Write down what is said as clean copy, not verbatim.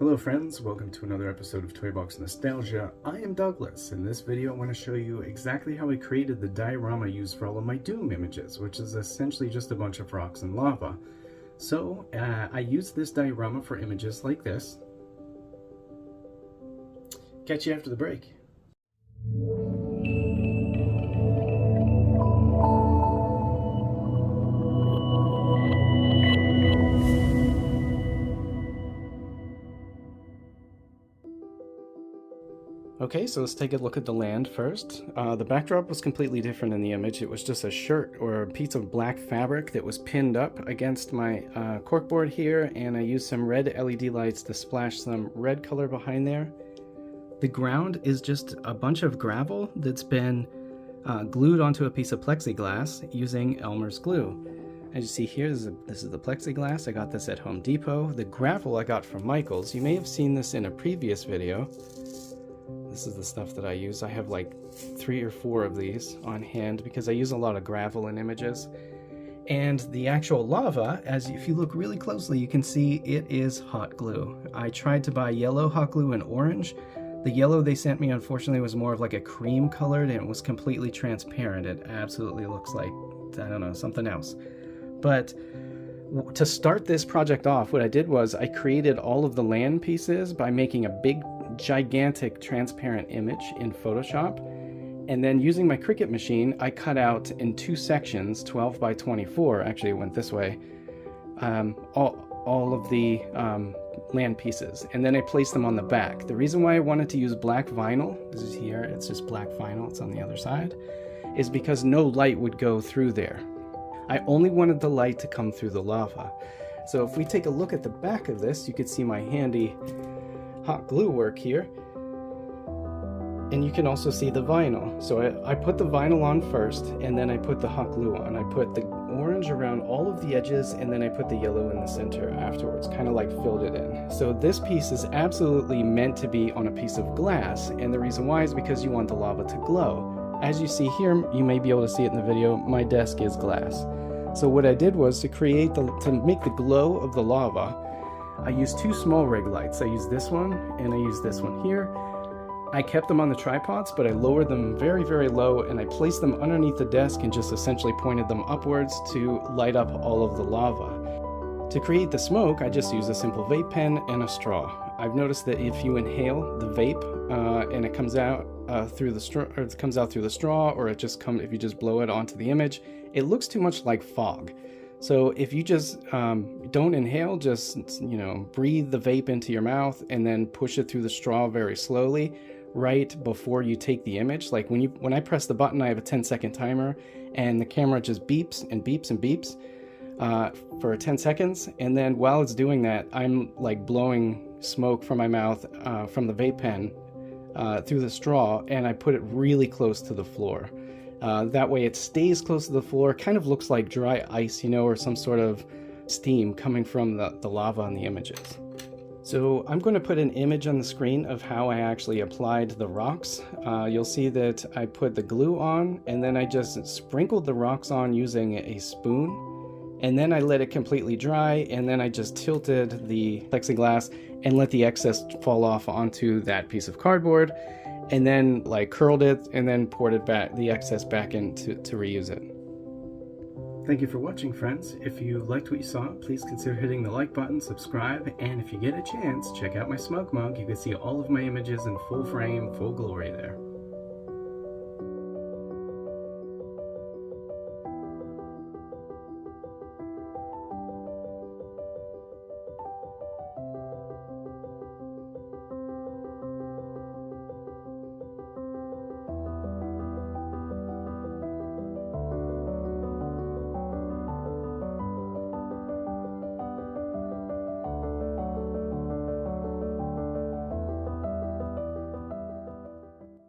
Hello friends, welcome to another episode of Toybox Nostalgia. I am Douglas. In this video I want to show you exactly how I created the diorama used for all of my Doom images, which is essentially just a bunch of rocks and lava. So I used this diorama for images like this. Catch you after the break. Okay, so let's take a look at the land first. The backdrop was completely different in the image. It was just a shirt or a piece of black fabric that was pinned up against my corkboard here, and I used some red LED lights to splash some red color behind there. The ground is just a bunch of gravel that's been glued onto a piece of plexiglass using Elmer's glue. As you see here, this is the plexiglass. I got this at Home Depot. The gravel I got from Michael's. You may have seen this in a previous video. This is the stuff that I use. I have like 3 or 4 of these on hand because I use a lot of gravel in images. And the actual lava, if you look really closely, you can see it is hot glue. I tried to buy yellow hot glue and orange. The yellow they sent me, unfortunately, was more of like a cream colored, and it was completely transparent. It absolutely looks like, I don't know, something else. But to start this project off, what I did was I created all of the land pieces by making a big, gigantic transparent image in Photoshop, and then using my Cricut machine I cut out in 2 sections, 12 by 24, actually it went this way, all of the land pieces, and then I placed them on the back. The reason why I wanted to use black vinyl, this is here, it's just black vinyl, it's on the other side, is because no light would go through there. I only wanted the light to come through the lava. So if we take a look at the back of this, you could see my handy hot glue work here, and you can also see the vinyl. So I put the vinyl on first, and then I put the hot glue on. I put the orange around all of the edges, and then I put the yellow in the center afterwards, kind of like filled it in. So this piece is absolutely meant to be on a piece of glass, and the reason why is because you want the lava to glow. As you see here, you may be able to see it in the video, my desk is glass. So what I did was to make the glow of the lava, I used 2 small rig lights. I used this one and I used this one here. I kept them on the tripods, but I lowered them very, very low, and I placed them underneath the desk and just essentially pointed them upwards to light up all of the lava. To create the smoke, I just used a simple vape pen and a straw. I've noticed that if you inhale the vape and it comes out through the straw, or it comes out through the straw, or if you just blow it onto the image, it looks too much like fog. So if you just don't inhale, just breathe the vape into your mouth and then push it through the straw very slowly right before you take the image. Like when I press the button, I have a 10-second timer, and the camera just beeps and beeps and beeps for 10 seconds. And then while it's doing that, I'm like blowing smoke from my mouth from the vape pen through the straw, and I put it really close to the floor. That way it stays close to the floor, kind of looks like dry ice, or some sort of steam coming from the lava in the images. So I'm going to put an image on the screen of how I actually applied the rocks. You'll see that I put the glue on, and then I just sprinkled the rocks on using a spoon, and then I let it completely dry, and then I just tilted the plexiglass and let the excess fall off onto that piece of cardboard, and then curled it and then poured it back, the excess back in to reuse it. Thank you for watching, friends. If you liked what you saw, please consider hitting the like button, subscribe, and if you get a chance, check out my smoke mug. You can see all of my images in full frame, full glory there.